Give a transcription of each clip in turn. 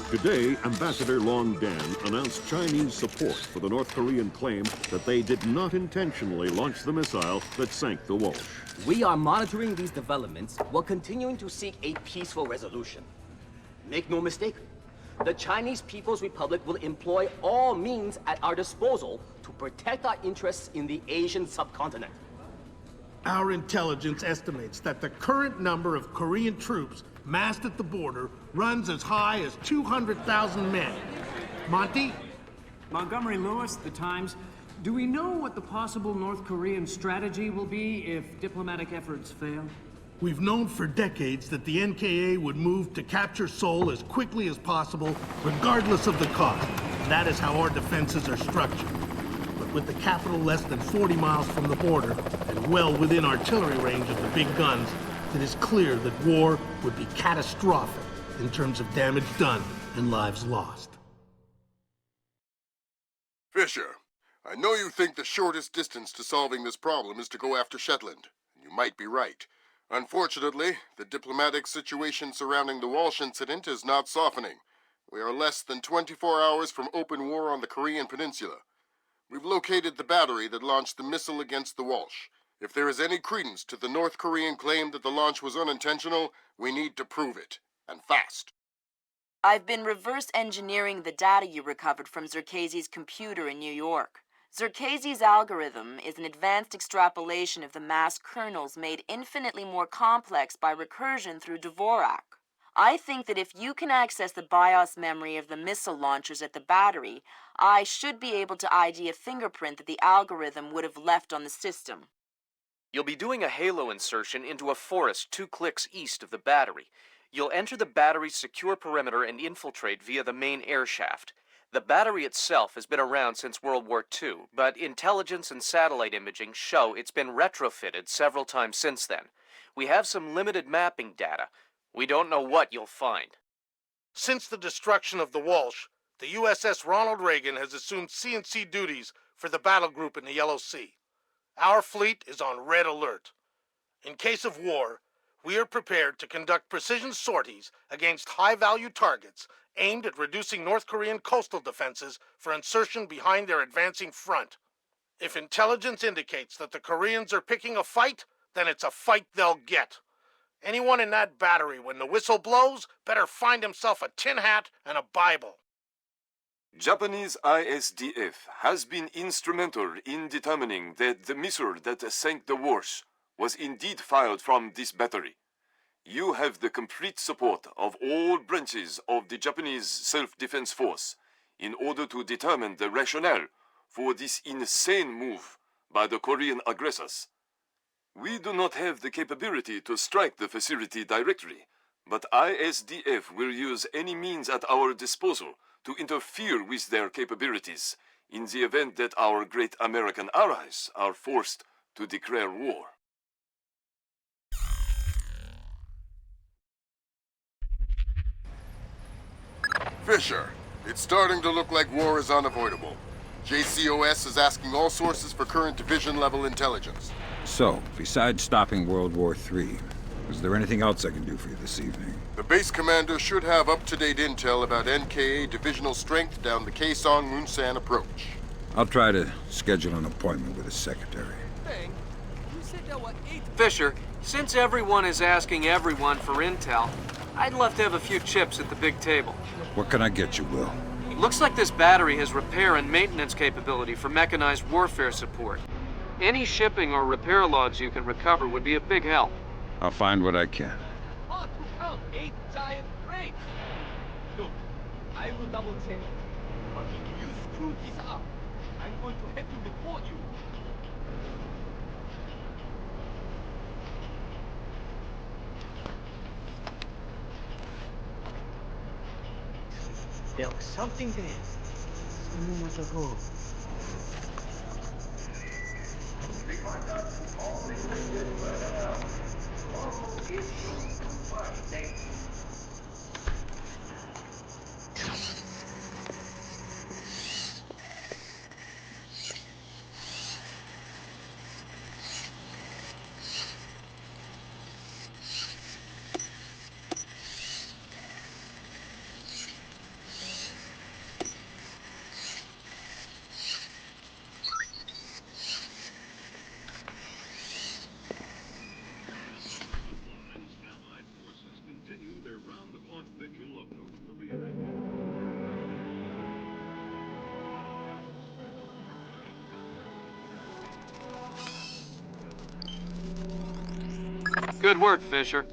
Today, Ambassador Long Dan announced Chinese support for the North Korean claim that they did not intentionally launch the missile that sank the Walsh. We are monitoring these developments while continuing to seek a peaceful resolution. Make no mistake, the Chinese People's Republic will employ all means at our disposal to protect our interests in the Asian subcontinent. Our intelligence estimates that the current number of Korean troops massed at the border runs as high as 200,000 men. Monty? Montgomery Lewis, The Times. Do we know what the possible North Korean strategy will be if diplomatic efforts fail? We've known for decades that the NKA would move to capture Seoul as quickly as possible, regardless of the cost. That is how our defenses are structured. But with the capital less than 40 miles from the border, and well within artillery range of the big guns, it is clear that war would be catastrophic in terms of damage done and lives lost. Fisher, I know you think the shortest distance to solving this problem is to go after Shetland. You might be right. Unfortunately, the diplomatic situation surrounding the Walsh incident is not softening. We are less than 24 hours from open war on the Korean Peninsula. We've located the battery that launched the missile against the Walsh. If there is any credence to the North Korean claim that the launch was unintentional, we need to prove it, and fast. I've been reverse engineering the data you recovered from Zerkezi's computer in New York. Zerkezi's algorithm is an advanced extrapolation of the mass kernels made infinitely more complex by recursion through Dvorak. I think that if you can access the BIOS memory of the missile launchers at the battery, I should be able to ID a fingerprint that the algorithm would have left on the system. You'll be doing a halo insertion into a forest 2 clicks east of the battery. You'll enter the battery's secure perimeter and infiltrate via the main air shaft. The battery itself has been around since World War II, but intelligence and satellite imaging show it's been retrofitted several times since then. We have some limited mapping data. We don't know what you'll find. Since the destruction of the Walsh, the USS Ronald Reagan has assumed C&C duties for the battle group in the Yellow Sea. Our fleet is on red alert. In case of war, we are prepared to conduct precision sorties against high-value targets aimed at reducing North Korean coastal defenses for insertion behind their advancing front. If intelligence indicates that the Koreans are picking a fight, then it's a fight they'll get. Anyone in that battery, when the whistle blows, better find himself a tin hat and a Bible. Japanese ISDF has been instrumental in determining that the missile that sank the Walsh was indeed fired from this battery. You have the complete support of all branches of the Japanese self-defense force in order to determine the rationale for this insane move by the Korean aggressors. We do not have the capability to strike the facility directly, but ISDF will use any means at our disposal to interfere with their capabilities in the event that our great American allies are forced to declare war. Fisher, it's starting to look like war is unavoidable. JCOS is asking all sources for current division-level intelligence. So, besides stopping World War III, is there anything else I can do for you this evening? The base commander should have up-to-date intel about NKA divisional strength down the Kaesong-Munsan approach. I'll try to schedule an appointment with his secretary. Fisher, since everyone is asking everyone for intel, I'd love to have a few chips at the big table. What can I get you, Will? Looks like this battery has repair and maintenance capability for mechanized warfare support. Any shipping or repair logs you can recover would be a big help. I'll find what I can. To count 8 giant crates. Look, I will double check. But if you screw this up, I'm going to have to report you. There was something there. So much ago. Good work, Fisher.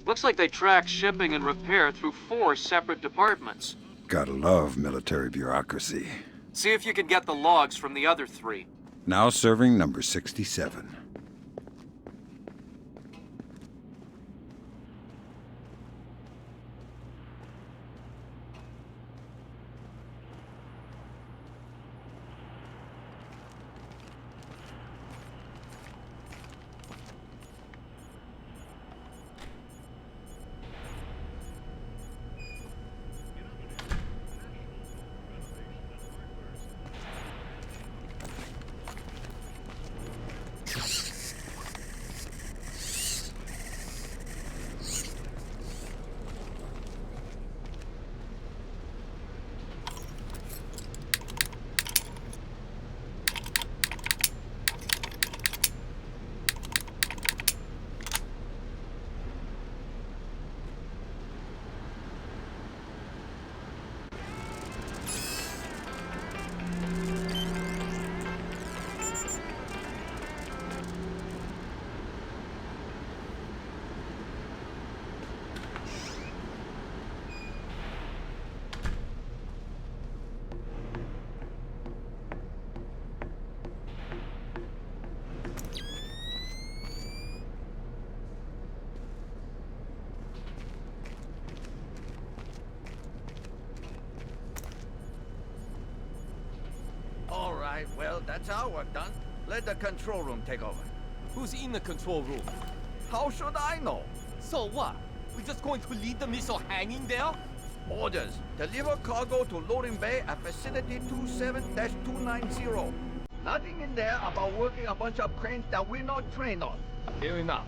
Looks like they track shipping and repair through 4 separate departments. Gotta love military bureaucracy. See if you can get the logs from the other 3. Now serving number 67. All right, well, that's our work done. Let the control room take over. Who's in the control room? How should I know? So what? We're just going to leave the missile hanging there? Orders. Deliver cargo to loading bay at facility 27-290. Nothing in there about working a bunch of cranes that we're not trained on. Fair enough.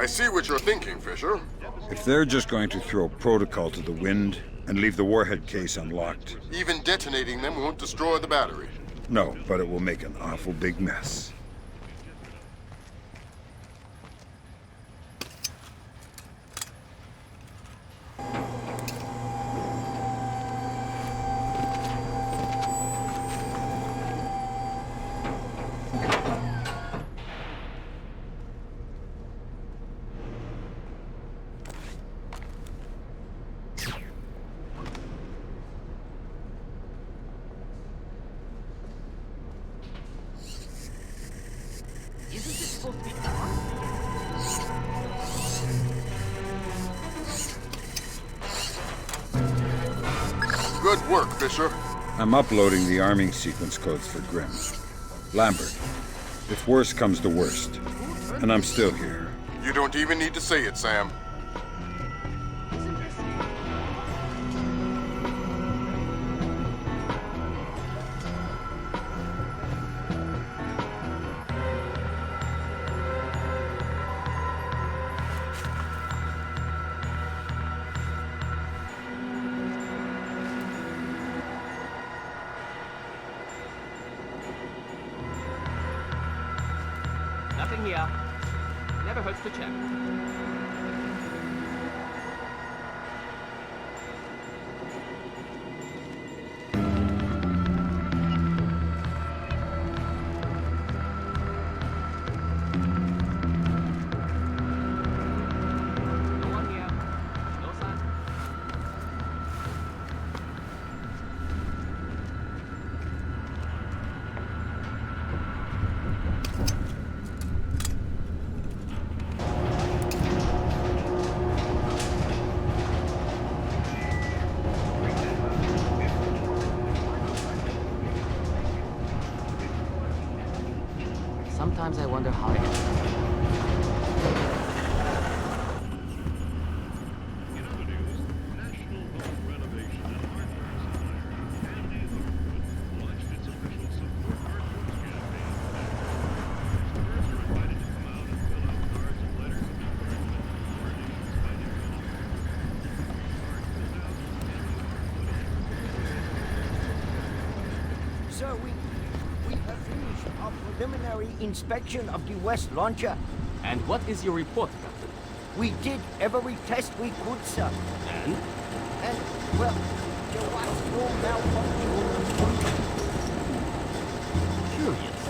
I see what you're thinking, Fisher. If they're just going to throw protocol to the wind and leave the warhead case unlocked... Even detonating them won't destroy the battery. No, but it will make an awful big mess. Isn't it supposed to be dark? Good work, Fisher. I'm uploading the arming sequence codes for Grimm. Lambert, if worse comes to worst, and I'm still here. You don't even need to say it, Sam. Nothing here. Never hurts to check. No one here. No sign. Sometimes I wonder how it Sir, we have finished our preliminary inspection of the West launcher. And what is your report, Captain? We did every test we could, sir. And? And, well, there was no malfunction. Curious.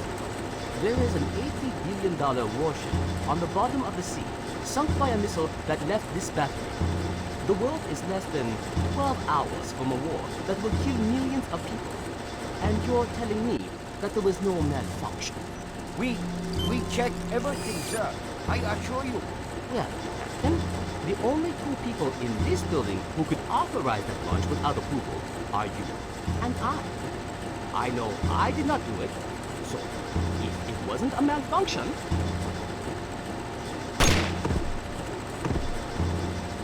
There is an $80 billion warship on the bottom of the sea, sunk by a missile that left this battery. The world is less than 12 hours from a war that will kill millions of people. And you're telling me that there was no malfunction? We checked everything, sir. I assure you. Well, Captain, the only two people in this building who could authorize that launch without approval are you and I. I know I did not do it, so if it wasn't a malfunction,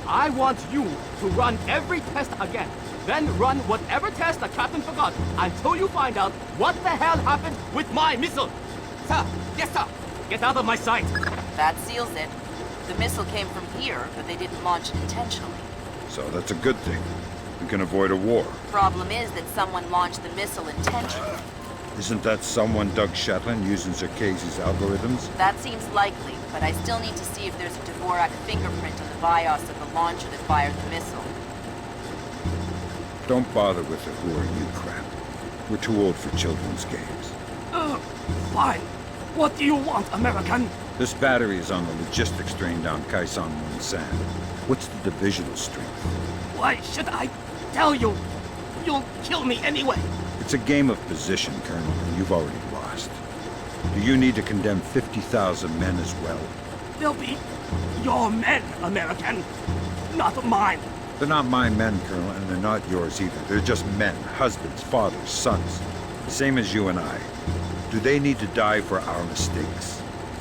I want you to run every test again. Then run whatever test the captain forgot until you find out what the hell happened with my missile. Sir, yes sir. Get out of my sight. That seals it. The missile came from here, but they didn't launch it intentionally. So that's a good thing. We can avoid a war. Problem is that someone launched the missile intentionally. Isn't that someone Doug Shetland using Zerkezi's algorithms? That seems likely, but I still need to see if there's a Dvorak fingerprint on the BIOS of the launcher that fired the missile. Don't bother with the who are you crap. We're too old for children's games. Fine. What do you want, American? This battery is on the logistics train down Kaisan San. What's the divisional strength? Why should I tell you? You'll kill me anyway. It's a game of position, Colonel, and you've already lost. Do you need to condemn 50,000 men as well? They'll be your men, American, not mine. They're not my men, Colonel, and they're not yours either. They're just men, husbands, fathers, sons. The same as you and I. Do they need to die for our mistakes?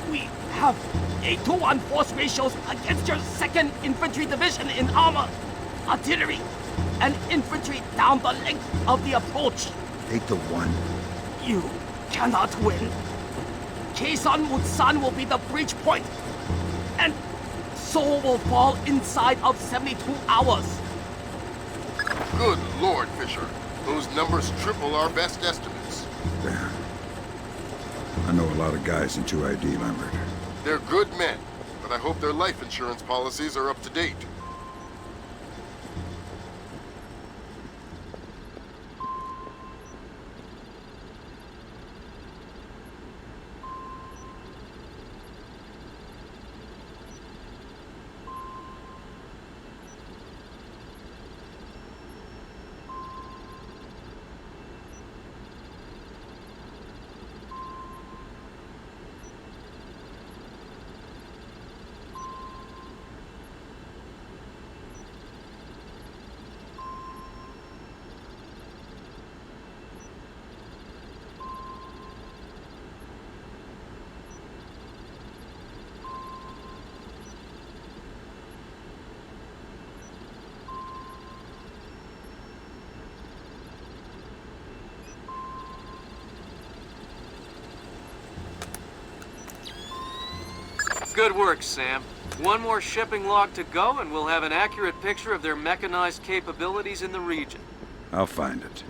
We have a 2-1 force ratios against your 2nd Infantry Division in armor, artillery, and infantry down the length of the approach. 8-1. You cannot win. Kaisan San will be the breach point. And Seoul will fall inside of 72 hours. Good Lord, Fisher. Those numbers triple our best estimates. Damn. I know a lot of guys in 2ID, Lambert. They're good men, but I hope their life insurance policies are up to date. Good work, Sam. One more shipping log to go, and we'll have an accurate picture of their mechanized capabilities in the region. I'll find it.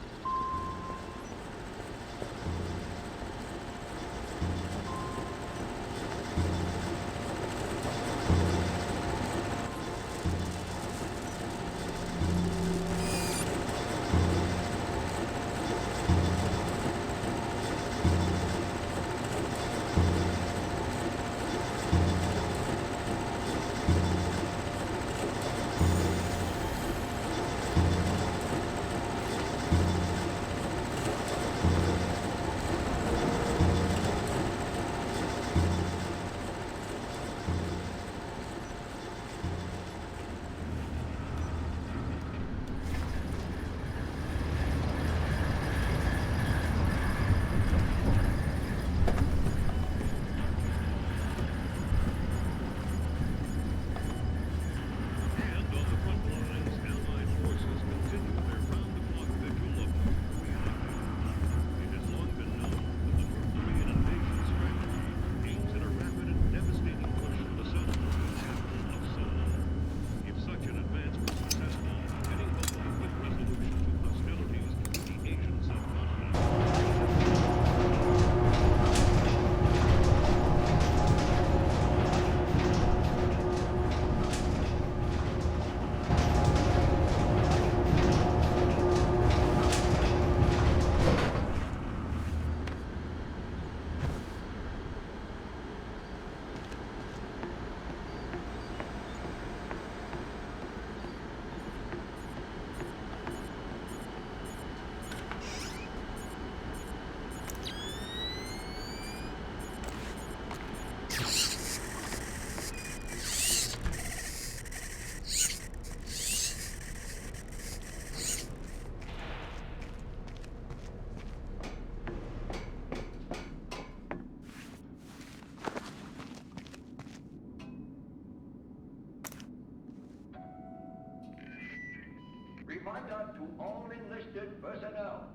Reminder to all enlisted personnel.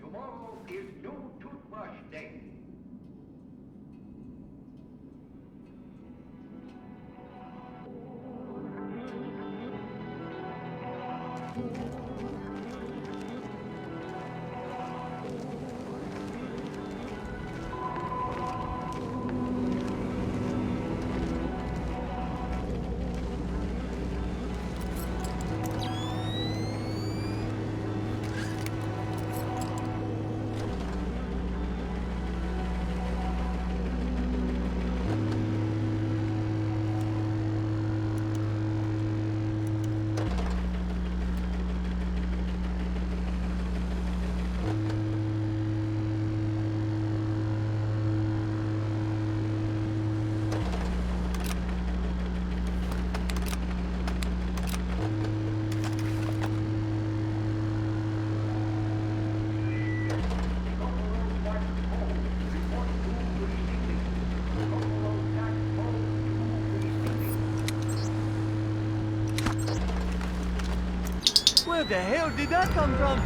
Tomorrow is new toothbrush day. Where the hell did that come from?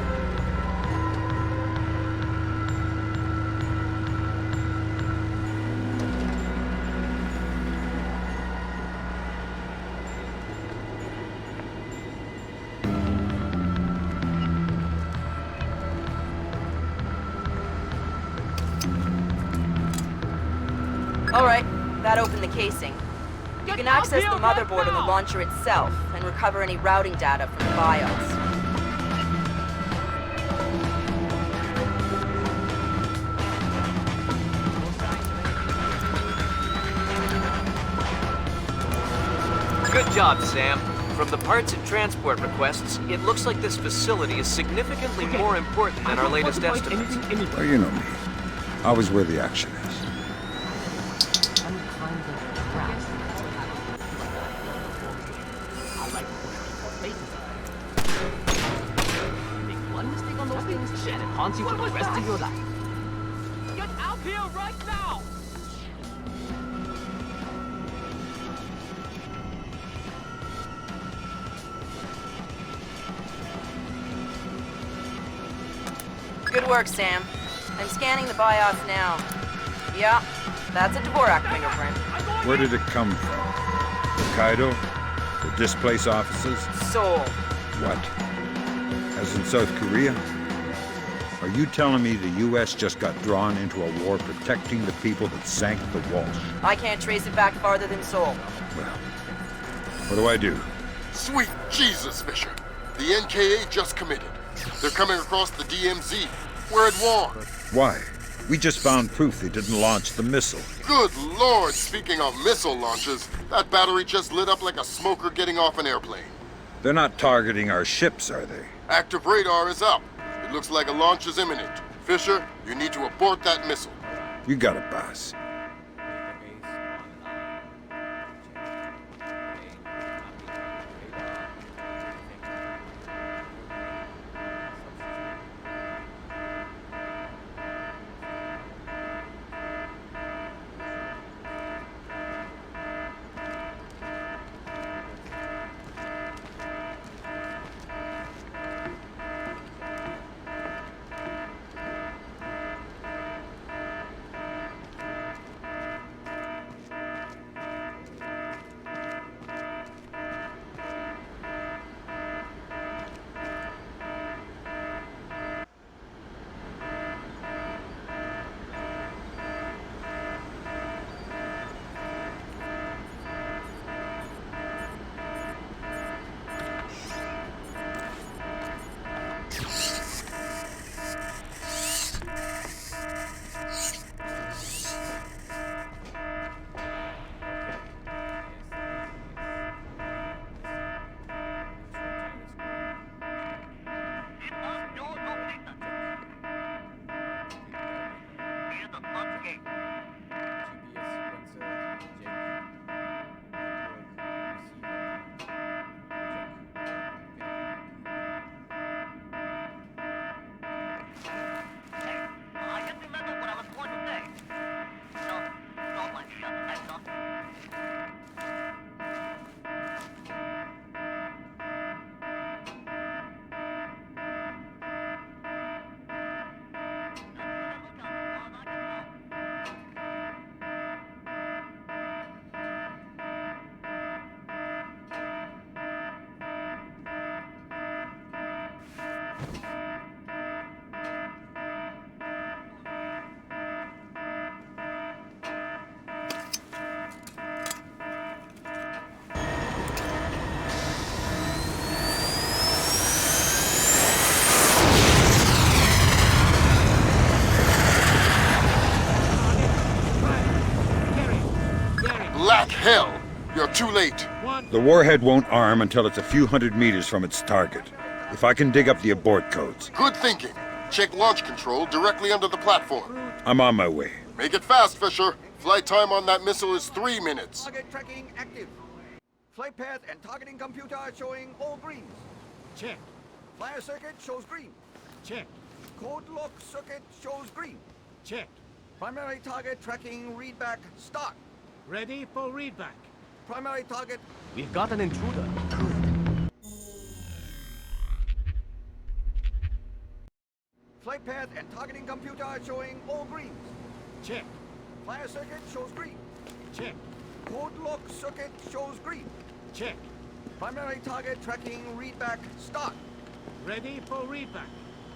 Alright, that opened the casing. You can access the motherboard and the launcher itself, and recover any routing data from the BIOS. Good job, Sam. From the parts and transport requests, it looks like this facility is significantly more important than our latest estimates. Well, you know me. Always where the action is. Make one mistake on those things, and it haunts you for the rest of your life. Get out here right now! Good work, Sam. I'm scanning the BIOS now. Yeah, that's a Dvorak fingerprint. Where did it come from? Hokkaido? The displaced officers? Seoul. What? As in South Korea? Are you telling me the U.S. just got drawn into a war protecting the people that sank the Walsh? I can't trace it back farther than Seoul. Well, what do I do? Sweet Jesus, Fisher. The NKA just committed. They're coming across the DMZ. We're at war. Why? We just found proof they didn't launch the missile. Good Lord, speaking of missile launches, that battery just lit up like a smoker getting off an airplane. They're not targeting our ships, are they? Active radar is up. It looks like a launch is imminent. Fisher, you need to abort that missile. You got it, boss. Black hell! You're too late. The warhead won't arm until it's a few hundred meters from its target. If I can dig up the abort codes. Good thinking. Check launch control directly under the platform. I'm on my way. Make it fast, Fisher. Flight time on that missile is 3 minutes. Target tracking active. Flight path and targeting computer showing all greens. Check. Flyer circuit shows green. Check. Code lock circuit shows green. Check. Primary target tracking readback start. Ready for readback. Primary target. We've got an intruder. Flight path and targeting computer showing all greens. Check. Flyer circuit shows green. Check. Code lock circuit shows green. Check. Primary target tracking readback start. Ready for readback.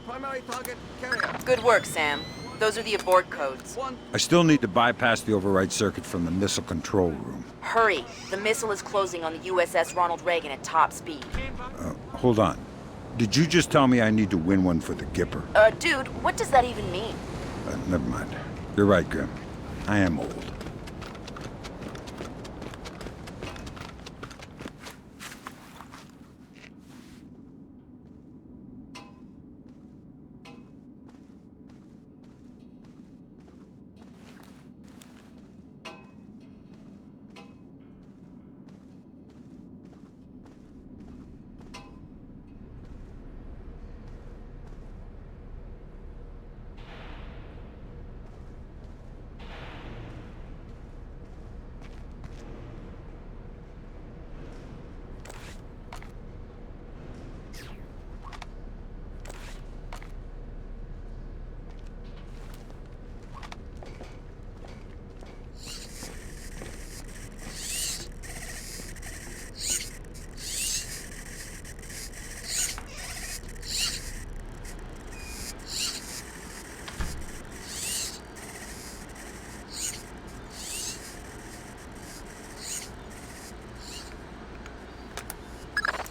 Primary target carrier. Good work, Sam. Those are the abort codes. I still need to bypass the override circuit from the missile control room. Hurry. The missile is closing on the USS Ronald Reagan at top speed. Hold on. Did you just tell me I need to win one for the Gipper? Dude, what does that even mean? Never mind. You're right, Grim. I am old.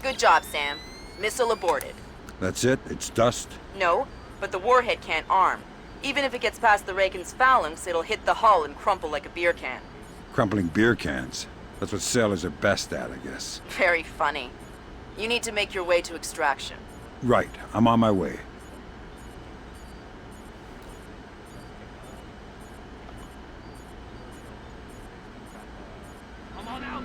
Good job, Sam. Missile aborted. That's it? It's dust? No, but the warhead can't arm. Even if it gets past the Reagan's phalanx, it'll hit the hull and crumple like a beer can. Crumpling beer cans. That's what sailors are best at, I guess. Very funny. You need to make your way to extraction. Right. I'm on my way. Come on out!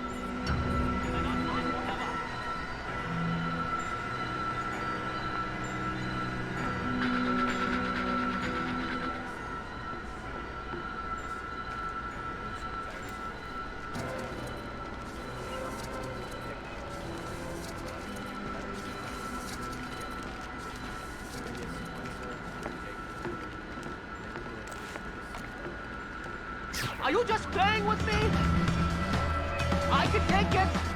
Are you just playing with me? I can take it!